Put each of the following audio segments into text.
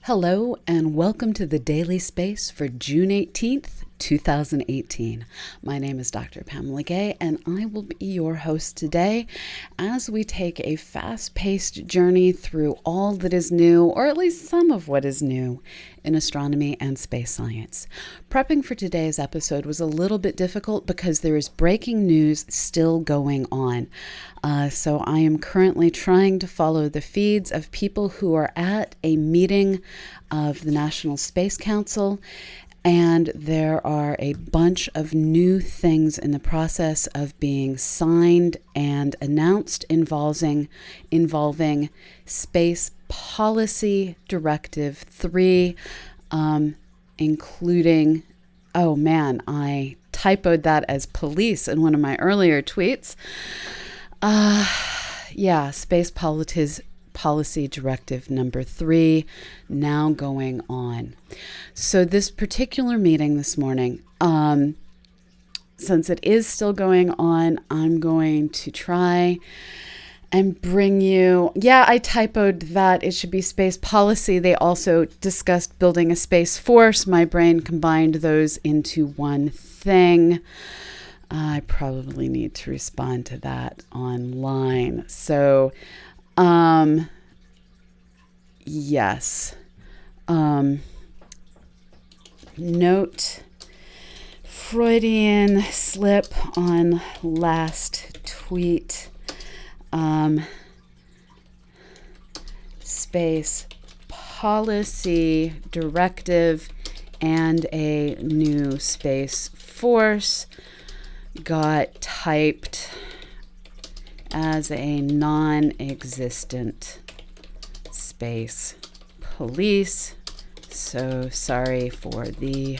Hello and welcome to the Daily Space for June 18th, 2018. My name is Dr. Pamela and I will be your host today as we take a fast-paced journey through all that is new, or at least some of what is new, in astronomy and space science. Prepping for today's episode was a little bit difficult because there is breaking news still going on. So I am currently trying to follow the feeds of people who are at a meeting of the National Space Council, and there are a bunch of new things in the process of being signed and announced involving Space Policy Directive 3, including, oh man, I typoed that as police in one of my earlier tweets. Space Policy Directive number 3 now going on. So this particular meeting this morning, since it is still going on, I'm going to try and bring you, I typoed that it should be space policy. They also discussed building a space force. My brain combined those into one thing. I probably need to respond to that online. So, yes. Note, Freudian slip on last tweet. Space Policy Directive and a new space force got typed as a non-existent space police. So sorry for the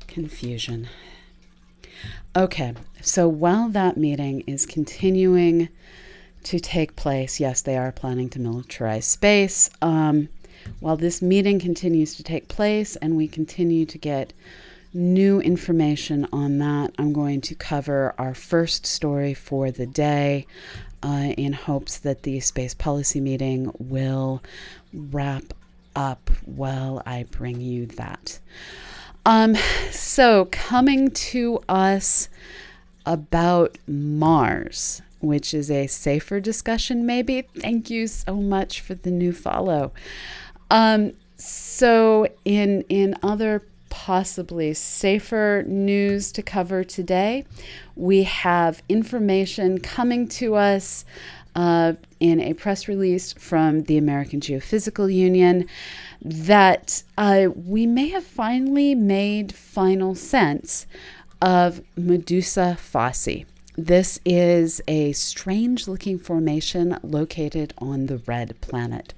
confusion. Okay, so while that meeting is continuing to take place, yes, they are planning to militarize space. While this meeting continues to take place and we continue to get new information on that, I'm going to cover our first story for the day in hopes that the space policy meeting will wrap up while I bring you that. So coming to us about Mars, which is a safer discussion maybe. Thank you so much for the new follow. So in other possibly safer news to cover today, we have information coming to us in a press release from the American Geophysical Union that we may have finally made final sense of Medusa Fossae. This is a strange-looking formation located on the red planet.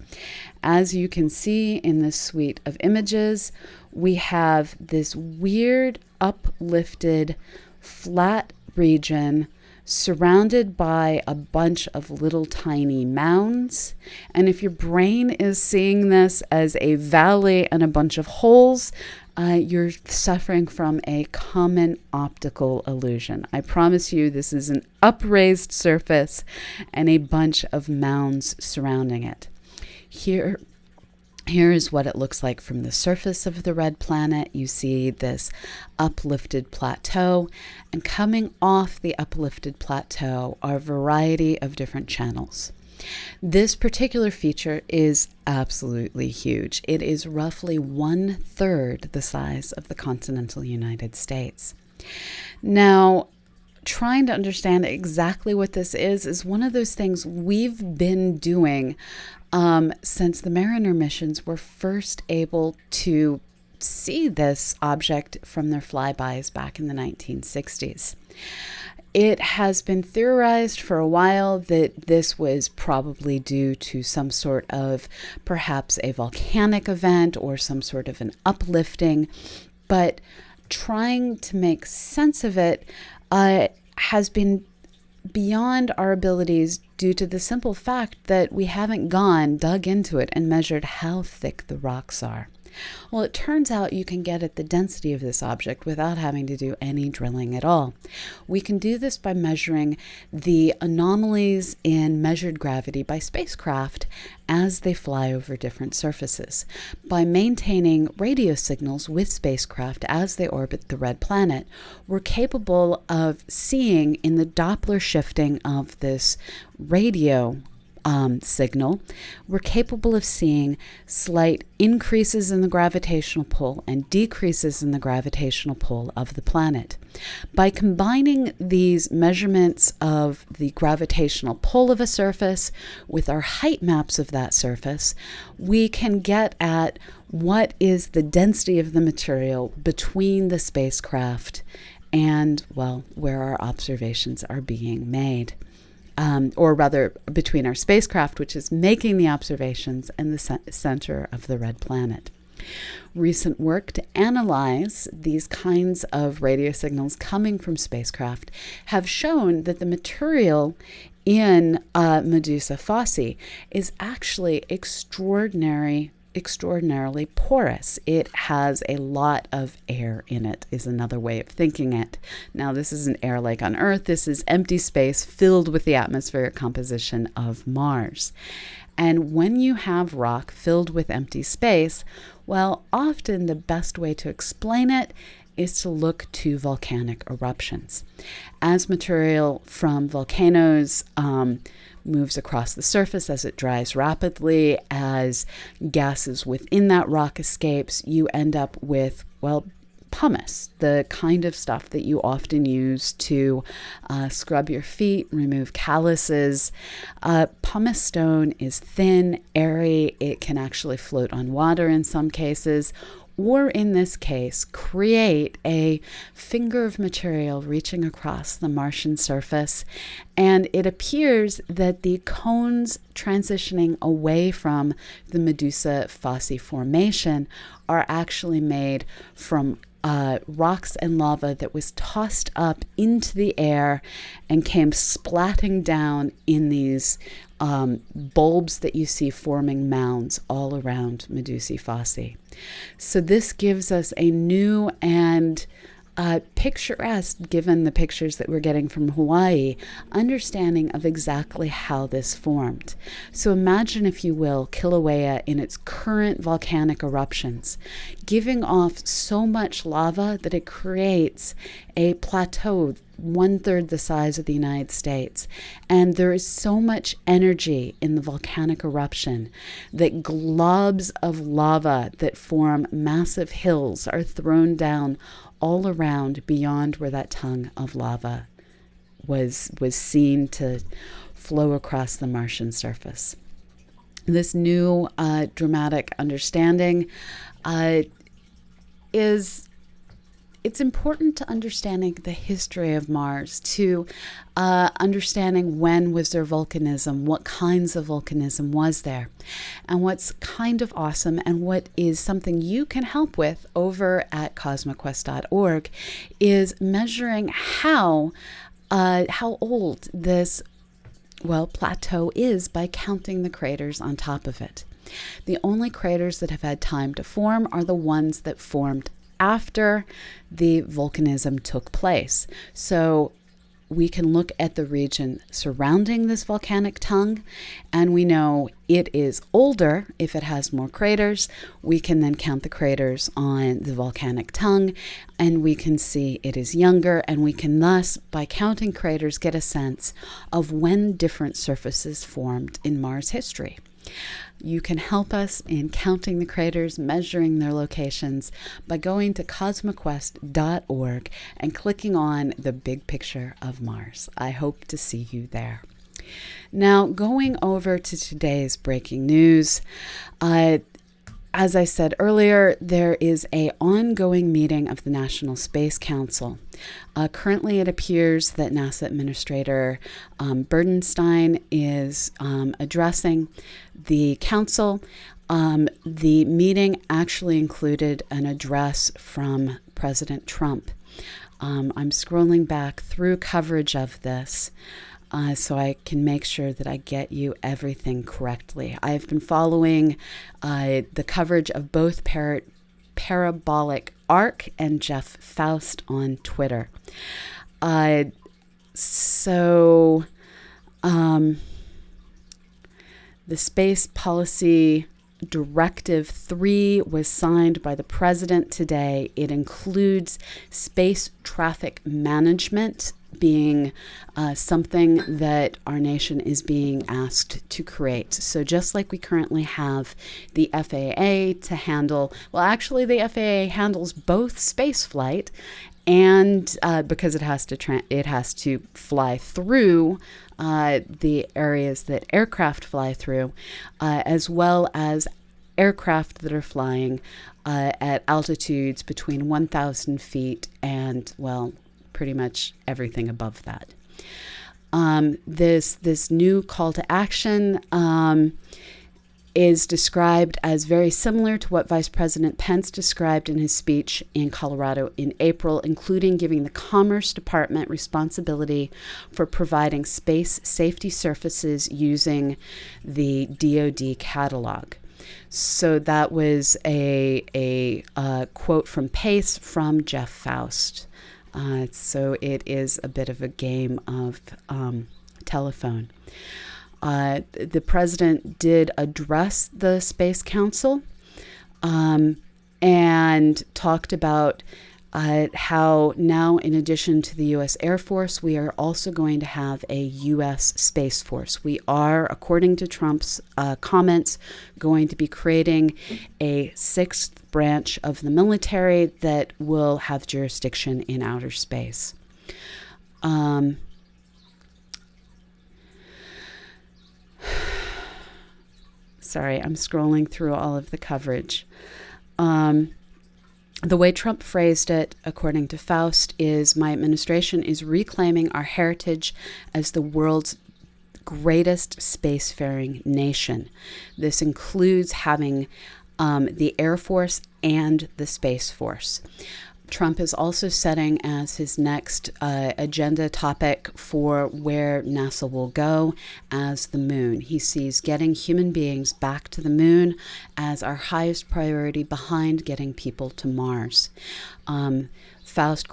As you can see in this suite of images, we have this weird, uplifted, flat region surrounded by a bunch of little tiny mounds. And if your brain is seeing this as a valley and a bunch of holes, you're suffering from a common optical illusion. I promise you this is an upraised surface and a bunch of mounds surrounding it. Here is what it looks like from the surface of the red planet. You see this uplifted plateau, and coming off the uplifted plateau are a variety of different channels. This particular feature is absolutely huge. It is roughly 1/3 the size of the continental United States. Now, trying to understand exactly what this is one of those things we've been doing since the Mariner missions were first able to see this object from their flybys back in the 1960s. It has been theorized for a while that this was probably due to some sort of perhaps a volcanic event or some sort of an uplifting, but trying to make sense of it has been beyond our abilities due to the simple fact that we haven't dug into it and measured how thick the rocks are. Well, it turns out you can get at the density of this object without having to do any drilling at all. We can do this by measuring the anomalies in measured gravity by spacecraft as they fly over different surfaces. By maintaining radio signals with spacecraft as they orbit the red planet, we're capable of seeing in the Doppler shifting of this radio signal, we're capable of seeing slight increases in the gravitational pull and decreases in the gravitational pull of the planet. By combining these measurements of the gravitational pull of a surface with our height maps of that surface, we can get at what is the density of the material between the spacecraft and, well, where our observations are being made. Or rather, between our spacecraft, which is making the observations, and the center of the red planet. Recent work to analyze these kinds of radio signals coming from spacecraft have shown that the material in Medusa fossae is actually extraordinarily porous. It has a lot of air in it, is another way of thinking it. Now, this isn't air like on Earth. This is empty space filled with the atmospheric composition of Mars. And when you have rock filled with empty space, well, often the best way to explain it is to look to volcanic eruptions. As material from volcanoes moves across the surface, as it dries rapidly, as gases within that rock escapes, you end up with, well, pumice, the kind of stuff that you often use to scrub your feet, remove calluses. Pumice stone is thin, airy. It can actually float on water in some cases, or in this case, create a finger of material reaching across the Martian surface. And it appears that the cones transitioning away from the Medusa fossae formation are actually made from rocks and lava that was tossed up into the air and came splatting down in these bulbs that you see forming mounds all around Medusa fossae. So this gives us a new and picturesque, given the pictures that we're getting from Hawaii, understanding of exactly how this formed. So imagine, if you will, Kilauea in its current volcanic eruptions, giving off so much lava that it creates a plateau 1/3 the size of the United States. And there is so much energy in the volcanic eruption that globs of lava that form massive hills are thrown down all around beyond where that tongue of lava was seen to flow across the Martian surface. This new dramatic understanding it's important to understanding the history of Mars, to understanding when was there volcanism, what kinds of volcanism was there. And what's kind of awesome, and what is something you can help with over at CosmoQuest.org, is measuring how old this, well, plateau is by counting the craters on top of it. The only craters that have had time to form are the ones that formed after the volcanism took place. So we can look at the region surrounding this volcanic tongue, and we know it is older if it has more craters. We can then count the craters on the volcanic tongue, and we can see it is younger, and we can thus, by counting craters, get a sense of when different surfaces formed in Mars history. You can help us in counting the craters, measuring their locations, by going to CosmoQuest.org and clicking on the big picture of Mars. I hope to see you there. Now, going over to today's breaking news. As I said earlier, there is an ongoing meeting of the National Space Council. Currently, it appears that NASA Administrator Burdenstein is addressing the council. The meeting actually included an address from President Trump. I'm scrolling back through coverage of this. so I can make sure that I get you everything correctly. I've been following the coverage of both Parabolic Arc and Jeff Faust on Twitter. So the Space Policy Directive 3 was signed by the president today. It includes space traffic management being something that our nation is being asked to create. So just like we currently have the FAA to handle, well, actually the FAA handles both space flight and because it has to fly through the areas that aircraft fly through, as well as aircraft that are flying at altitudes between 1,000 feet and, well, pretty much everything above that. This new call to action is described as very similar to what Vice President Pence described in his speech in Colorado in April, including giving the Commerce Department responsibility for providing space safety services using the DoD catalog. So that was a quote from Pace from Jeff Faust. So it is a bit of a game of telephone. The president did address the Space Council and talked about how now, in addition to the U.S. Air Force, we are also going to have a U.S. Space Force. We are, according to Trump's comments, going to be creating a sixth branch of the military that will have jurisdiction in outer space. Sorry, I'm scrolling through all of the coverage. The way Trump phrased it, according to Faust, is my administration is reclaiming our heritage as the world's greatest spacefaring nation. This includes having the Air Force and the Space Force. Trump is also setting as his next agenda topic for where NASA will go as the moon. He sees getting human beings back to the moon as our highest priority behind getting people to Mars. Faust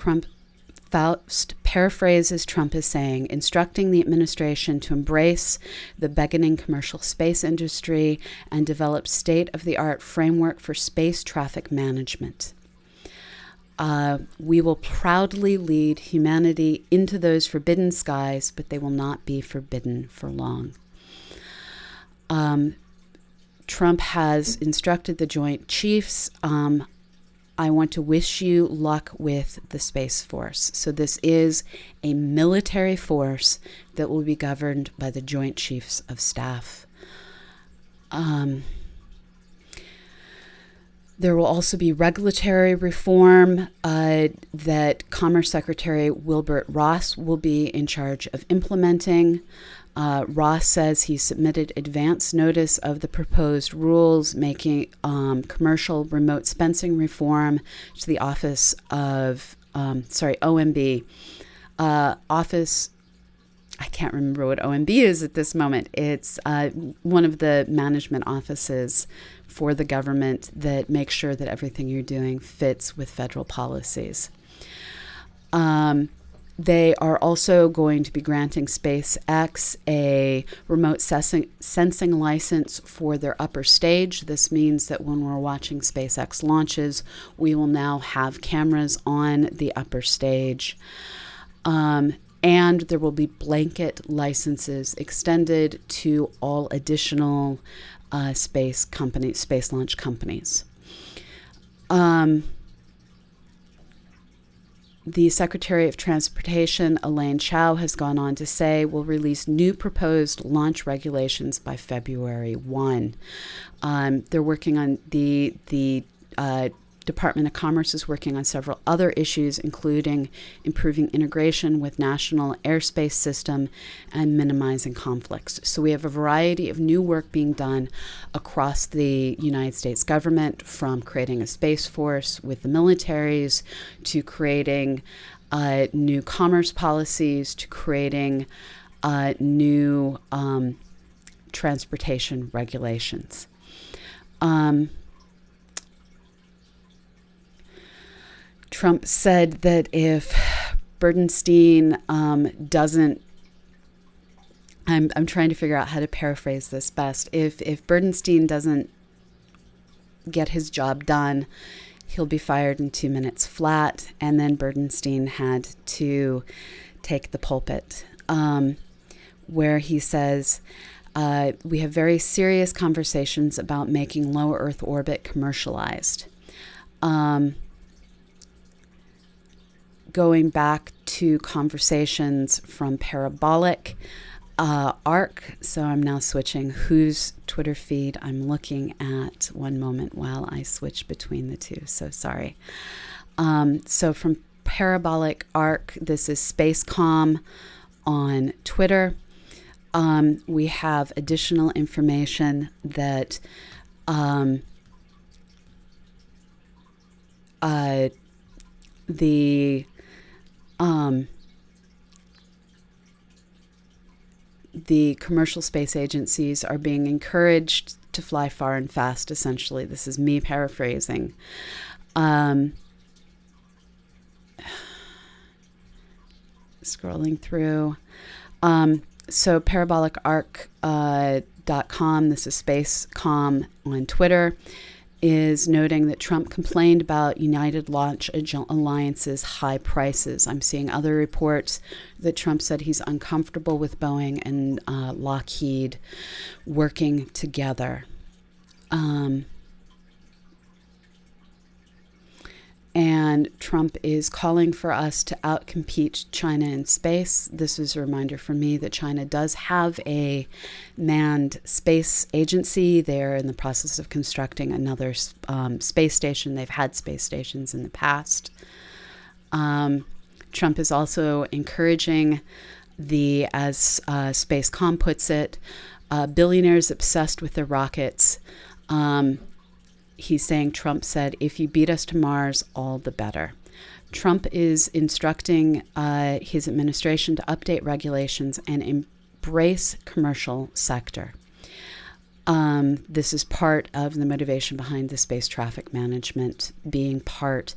paraphrases Trump as saying, instructing the administration to embrace the beckoning commercial space industry and develop state-of-the-art framework for space traffic management. We will proudly lead humanity into those forbidden skies, but they will not be forbidden for long. Trump has instructed the Joint Chiefs, I want to wish you luck with the Space Force. So this is a military force that will be governed by the Joint Chiefs of Staff. There will also be regulatory reform that Commerce Secretary Wilbur Ross will be in charge of implementing. Ross says he submitted advance notice of the proposed rules making commercial remote sensing reform to the Office of, OMB. Office, I can't remember what OMB is at this moment. It's one of the management offices for the government that makes sure that everything you're doing fits with federal policies. They are also going to be granting SpaceX a remote sensing license for their upper stage. This means that when we're watching SpaceX launches, we will now have cameras on the upper stage. And there will be blanket licenses extended to all additional space launch companies. The Secretary of Transportation, Elaine Chao, has gone on to say will release new proposed launch regulations by February 1. They're working on the Department of Commerce is working on several other issues, including improving integration with national airspace system and minimizing conflicts. So we have a variety of new work being done across the United States government, from creating a space force with the militaries to creating new commerce policies to creating new transportation regulations. Trump said that if Burdenstein doesn't, I'm trying to figure out how to paraphrase this best. If Burdenstein doesn't get his job done, he'll be fired in 2 minutes flat. And then Burdenstein had to take the pulpit, where he says, we have very serious conversations about making low Earth orbit commercialized. Going back to conversations from Parabolic Arc. So I'm now switching whose Twitter feed I'm looking at. One moment while I switch between the two. So sorry. So from Parabolic Arc, this is Spacecom on Twitter. We have additional information that the commercial space agencies are being encouraged to fly far and fast, essentially. This is me paraphrasing. Scrolling through. So parabolicarc.com, this is Spacecom on Twitter, is noting that Trump complained about United Launch Alliance's high prices. I'm seeing other reports that Trump said he's uncomfortable with Boeing and Lockheed working together. And Trump is calling for us to outcompete China in space. This is a reminder for me that China does have a manned space agency. They're in the process of constructing another space station. They've had space stations in the past. Trump is also encouraging as Spacecom puts it, billionaires obsessed with their rockets. He's saying, Trump said, if you beat us to Mars, all the better. Trump is instructing his administration to update regulations and embrace commercial sector. This is part of the motivation behind the space traffic management being part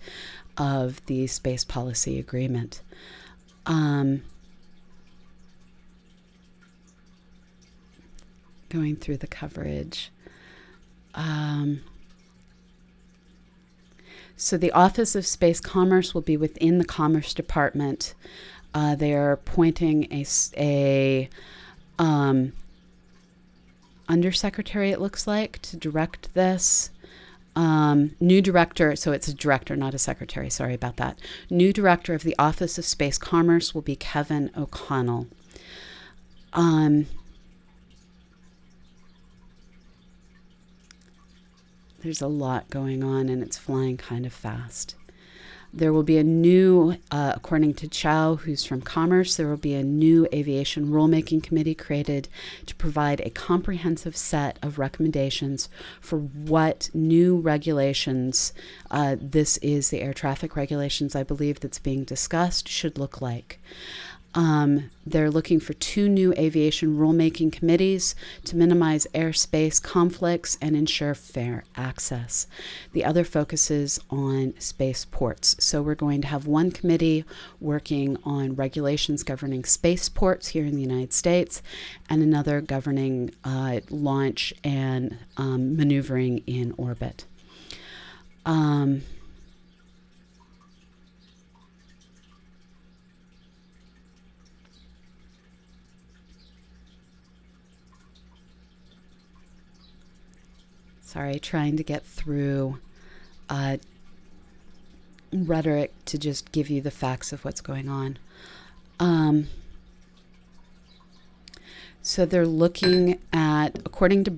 of the space policy agreement. Going through the coverage. So the Office of Space Commerce will be within the Commerce Department. They are appointing a undersecretary, it looks like, to direct this. New director, so it's a director, not a secretary, sorry about that. New director of the Office of Space Commerce will be Kevin O'Connell. There's a lot going on, and it's flying kind of fast. There will be a new, according to Chow, who's from Commerce, there will be a new aviation rulemaking committee created to provide a comprehensive set of recommendations for what new regulations, this is the air traffic regulations, I believe, that's being discussed, should look like. They're looking for 2 new aviation rulemaking committees to minimize airspace conflicts and ensure fair access. The other focuses on spaceports. So we're going to have one committee working on regulations governing spaceports here in the United States, and another governing launch and maneuvering in orbit. Sorry, trying to get through rhetoric to just give you the facts of what's going on. So they're looking at, according to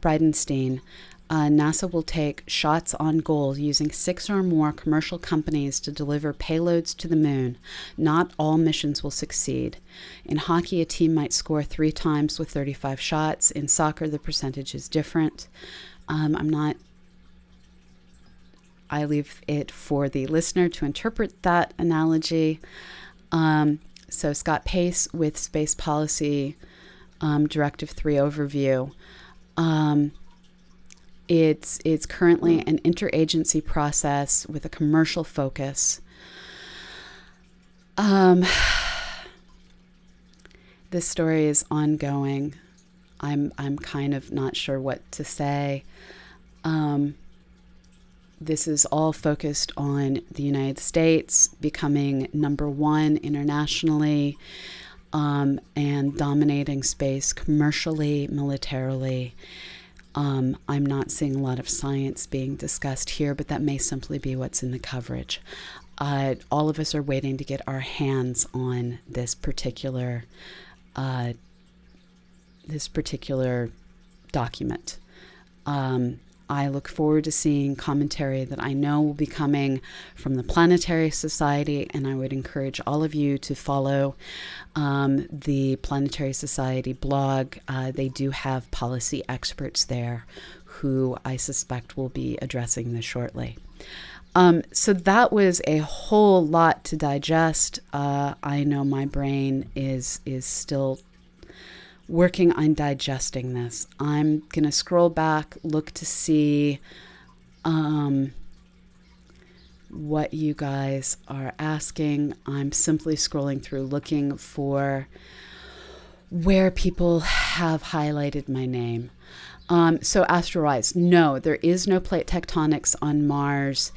Bridenstine, NASA will take shots on goal using 6 or more commercial companies to deliver payloads to the moon. Not all missions will succeed. In hockey, a team might score 3 times with 35 shots. In soccer, the percentage is different. I leave it for the listener to interpret that analogy. So Scott Pace with Space Policy Directive 3 overview. It's currently an interagency process with a commercial focus. This story is ongoing. I'm kind of not sure what to say. This is all focused on the United States becoming number one internationally, and dominating space commercially, militarily. I'm not seeing a lot of science being discussed here, but that may simply be what's in the coverage. All of us are waiting to get our hands on this particular document. I look forward to seeing commentary that I know will be coming from the Planetary Society, and I would encourage all of you to follow the Planetary Society blog. They do have policy experts there who I suspect will be addressing this shortly. So that was a whole lot to digest. I know my brain is still working on digesting this. I'm going to scroll back, look to see what you guys are asking. I'm simply scrolling through looking for where people have highlighted my name. So asteroids, no, there is no plate tectonics on Mars.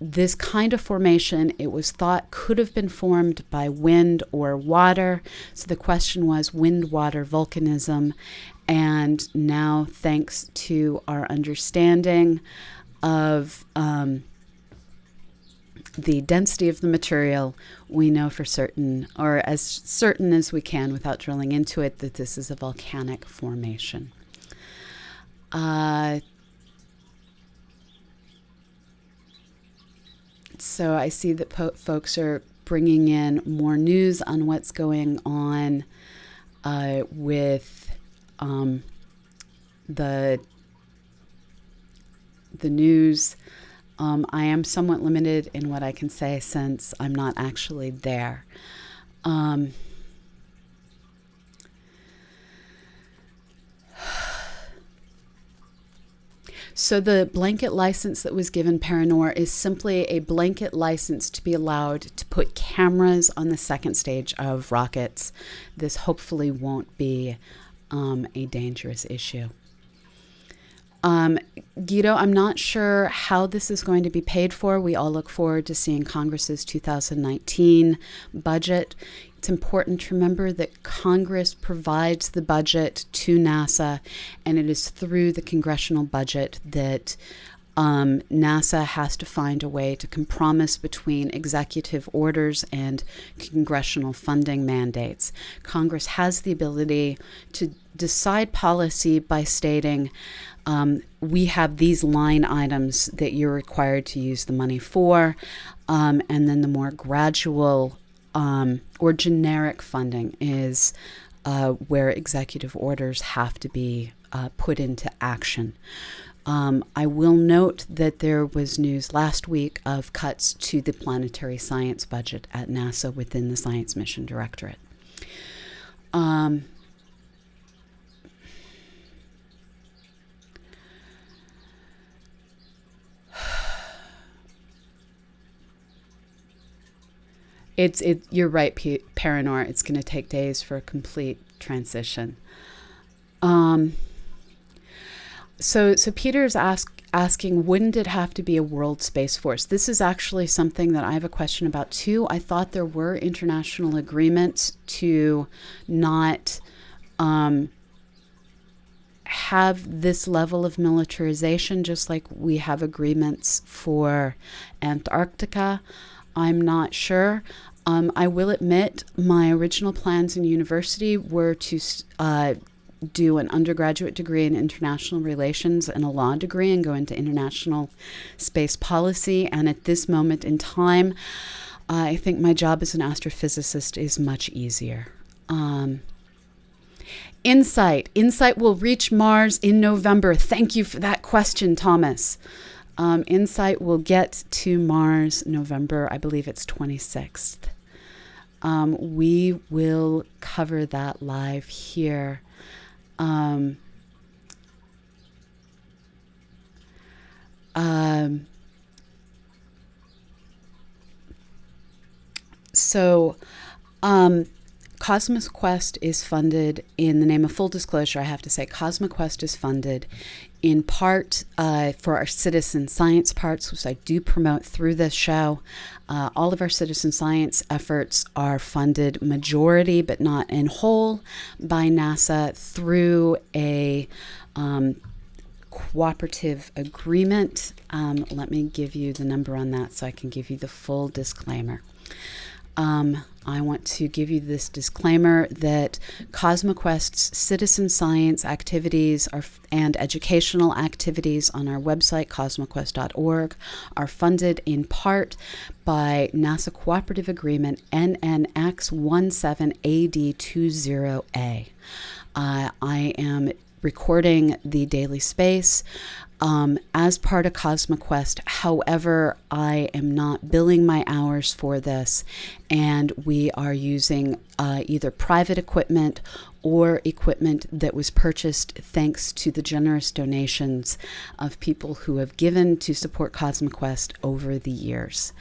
This kind of formation, it was thought could have been formed by wind or water. So the question was wind, water, volcanism. And now, thanks to our understanding of the density of the material, we know for certain, or as certain as we can without drilling into it, that this is a volcanic formation. So I see that folks are bringing in more news on what's going on with the news. I am somewhat limited in what I can say since I'm not actually there. So the blanket license that was given Paranor is simply a blanket license to be allowed to put cameras on the second stage of rockets. This hopefully won't be a dangerous issue. Guido, I'm not sure how this is going to be paid for. We all look forward to seeing Congress's 2019 budget. It's important to remember that Congress provides the budget to NASA, and it is through the congressional budget that NASA has to find a way to compromise between executive orders and congressional funding mandates. Congress has the ability to decide policy by stating, we have these line items that you're required to use the money for, and then the more gradual or generic funding is where executive orders have to be put into action. I will note that there was news last week of cuts to the planetary science budget at NASA within the Science Mission Directorate. You're right, Paranor. It's going to take days for a complete transition. So Peter's asking, wouldn't it have to be a world space force? This is actually something that I have a question about too. I thought there were international agreements to not have this level of militarization, just like we have agreements for Antarctica. I'm not sure. I will admit my original plans in university were to do an undergraduate degree in international relations and a law degree and go into international space policy. And at this moment in time, I think my job as an astrophysicist is much easier. Insight will reach Mars in November. Thank you for that question, Thomas. Insight will get to Mars November, I believe it's 26th. we will cover that live here. So, CosmoQuest is funded, in the name of full disclosure, I have to say, CosmoQuest is funded in part for our citizen science parts, which I do promote through this show. All of our citizen science efforts are funded majority, but not in whole, by NASA through a cooperative agreement. Let me give you the number on that so I can give you the full disclaimer. I want to give you this disclaimer that CosmoQuest's citizen science activities and educational activities on our website, cosmoquest.org, are funded in part by NASA Cooperative Agreement NNX17AD20A. I am recording the daily space as part of CosmoQuest. However, I am not billing my hours for this, and we are using either private equipment or equipment that was purchased thanks to the generous donations of people who have given to support CosmoQuest over the years.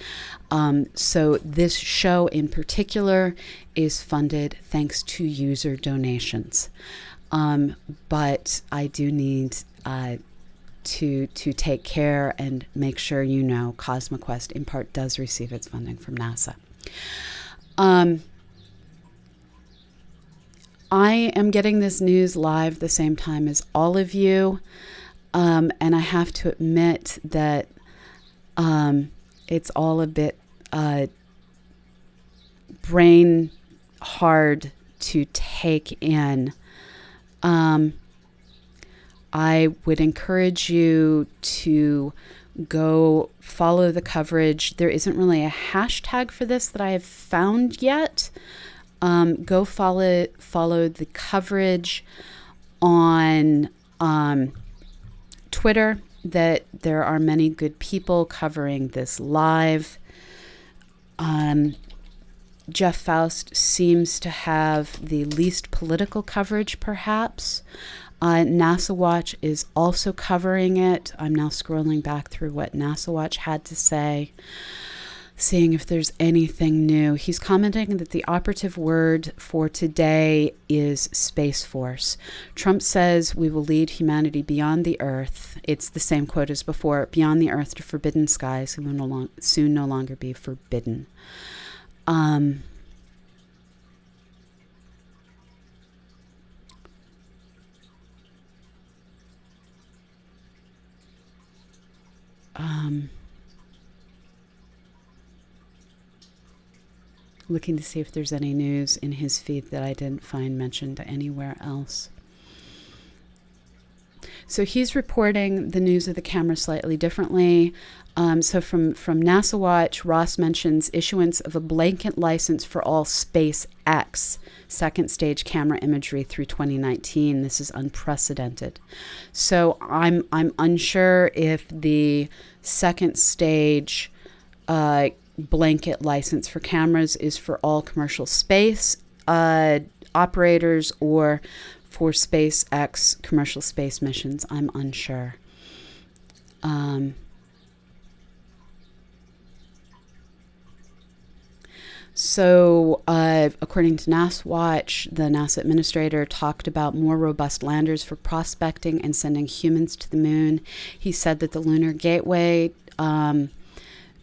So this show in particular is funded thanks to user donations. But I do need to take care and make sure you know CosmoQuest in part does receive its funding from NASA. I am getting this news live the same time as all of you, and I have to admit that it's all a bit brain hard to take in. I would encourage you to go follow the coverage. There isn't really a hashtag for this that I have found yet. Go follow the coverage on Twitter. That there are many good people covering this live. Jeff Faust seems to have the least political coverage, perhaps. NASA Watch is also covering it. I'm now scrolling back through what NASA Watch had to say, seeing if there's anything new. He's commenting that the operative word for today is Space Force. Trump says we will lead humanity beyond the Earth. It's the same quote as before, beyond the Earth to forbidden skies, who will soon no longer be forbidden. Looking to see if there's any news in his feed that I didn't find mentioned anywhere else. So he's reporting the news of the camera slightly differently. So from NASA Watch, Ross mentions issuance of a blanket license for all SpaceX second stage camera imagery through 2019. This is unprecedented. So I'm unsure if the second stage blanket license for cameras is for all commercial space operators or for SpaceX commercial space missions. I'm unsure. So, according to NASA Watch, the NASA administrator talked about more robust landers for prospecting and sending humans to the moon. He said that the Lunar Gateway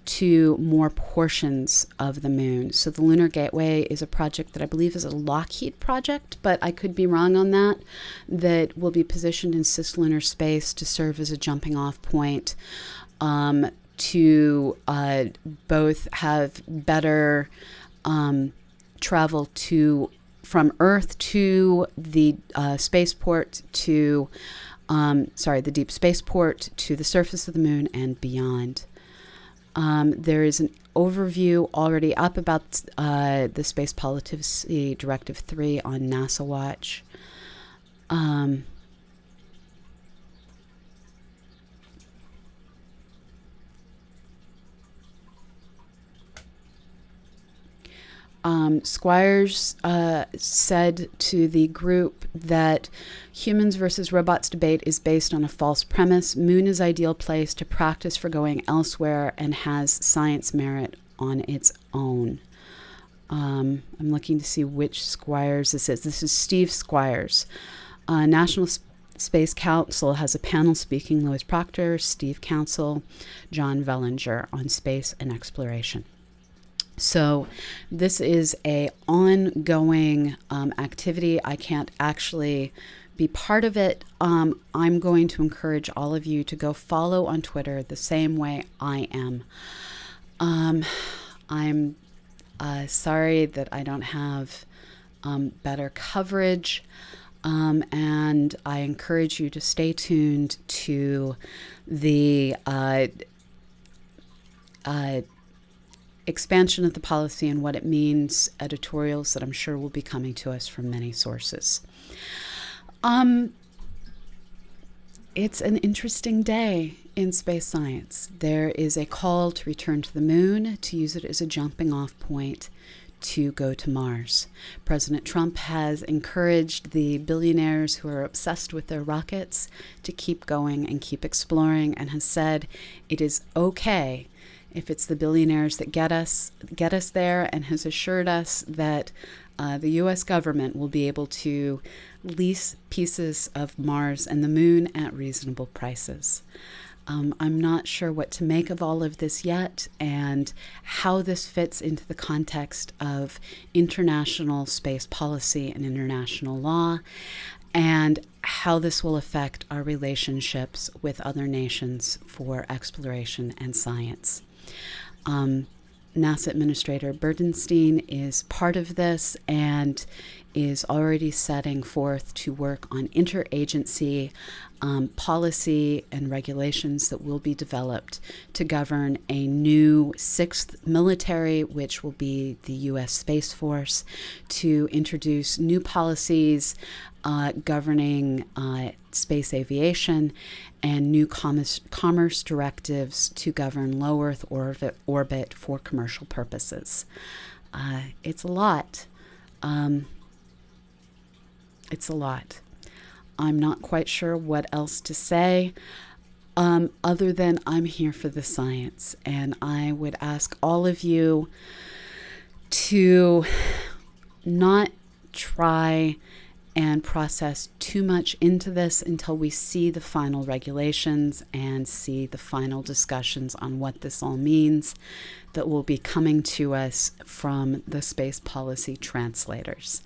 to more portions of the moon. So the Lunar Gateway is a project that I believe is a Lockheed project, but I could be wrong on that, that will be positioned in cislunar space to serve as a jumping off point to both have better travel from Earth to the spaceport to, the deep spaceport to the surface of the moon and beyond. There is an overview already up about the Space Policy Directive 3 on NASA Watch. Squires said to the group that humans versus robots debate is based on a false premise. Moon is ideal place to practice for going elsewhere and has science merit on its own. I'm looking to see which Squires this is. This is Steve Squires. National Space Council has a panel speaking: Lois Proctor, Steve Council, John Vellinger on space and exploration. So this is a ongoing activity. I can't actually be part of it. I'm going to encourage all of you to go follow on Twitter the same way I am. I'm sorry that I don't have better coverage, and I encourage you to stay tuned to the expansion of the policy and what it means, editorials that I'm sure will be coming to us from many sources. It's an interesting day in space science. There is a call to return to the moon, to use it as a jumping off point to go to Mars. President Trump has encouraged the billionaires who are obsessed with their rockets to keep going and keep exploring, and has said it is okay if it's the billionaires that get us there, and has assured us that the U.S. government will be able to lease pieces of Mars and the moon at reasonable prices. I'm not sure what to make of all of this yet, and how this fits into the context of international space policy and international law, and how this will affect our relationships with other nations for exploration and science. NASA Administrator Burdenstein is part of this and is already setting forth to work on interagency policy and regulations that will be developed to govern a new sixth military, which will be the U.S. Space Force, to introduce new policies governing space aviation, and new commerce directives to govern low Earth orbit for commercial purposes. It's a lot. It's a lot. I'm not quite sure what else to say, other than I'm here for the science. And I would ask all of you to not try and process too much into this until we see the final regulations and see the final discussions on what this all means that will be coming to us from the space policy translators.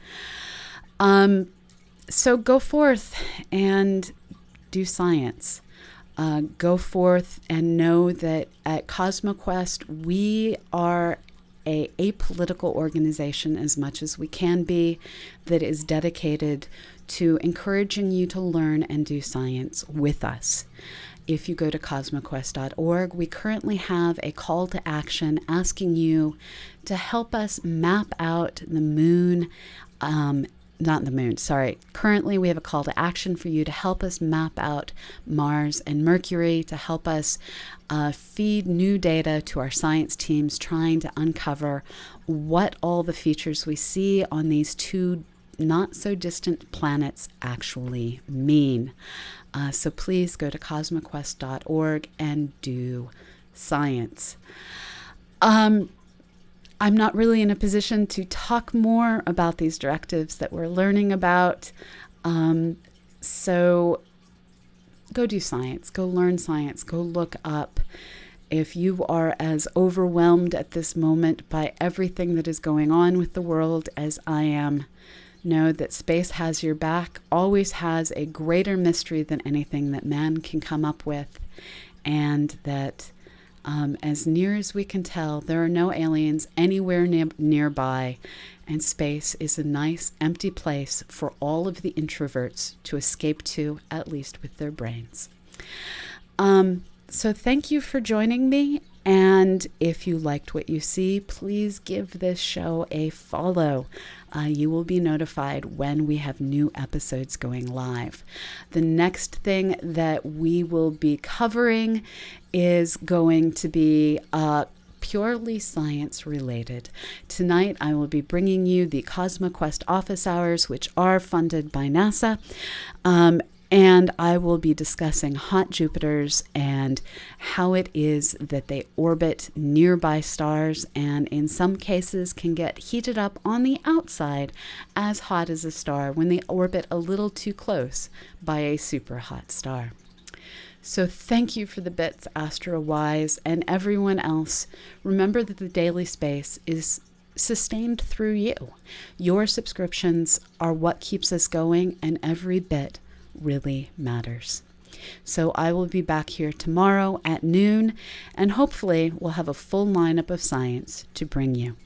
So go forth and do science. Go forth and know that at CosmoQuest, we are a apolitical organization as much as we can be, that is dedicated to encouraging you to learn and do science with us. If you go to CosmoQuest.org, we currently have a call to action asking you to help us map out the moon. Currently, we have a call to action for you to help us map out Mars and Mercury, to help us feed new data to our science teams, trying to uncover what all the features we see on these two not so distant planets actually mean. So please go to CosmoQuest.org and do science. I'm not really in a position to talk more about these directives that we're learning about. So go do science, go learn science, go look up. If you are as overwhelmed at this moment by everything that is going on with the world as I am, know that space has your back, always has a greater mystery than anything that man can come up with, and that as near as we can tell, there are no aliens anywhere nearby, and space is a nice, empty place for all of the introverts to escape to, at least with their brains. So thank you for joining me, and if you liked what you see, please give this show a follow. You will be notified when we have new episodes going live. The next thing that we will be covering is going to be purely science related. Tonight, I will be bringing you the CosmoQuest office hours, which are funded by NASA. And I will be discussing hot Jupiters and how it is that they orbit nearby stars and in some cases can get heated up on the outside as hot as a star when they orbit a little too close by a super hot star. So thank you for the bits, AstroWise, and everyone else. Remember that the Daily Space is sustained through you. Your subscriptions are what keeps us going, and every bit really matters. So I will be back here tomorrow at noon, and hopefully we'll have a full lineup of science to bring you.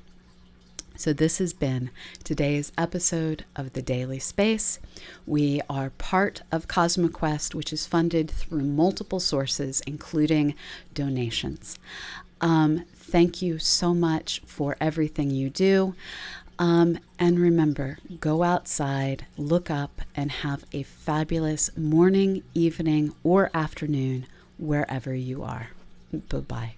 So this has been today's episode of The Daily Space. We are part of CosmoQuest, which is funded through multiple sources, including donations. Thank you so much for everything you do. And remember, go outside, look up, and have a fabulous morning, evening, or afternoon wherever you are. Bye-bye.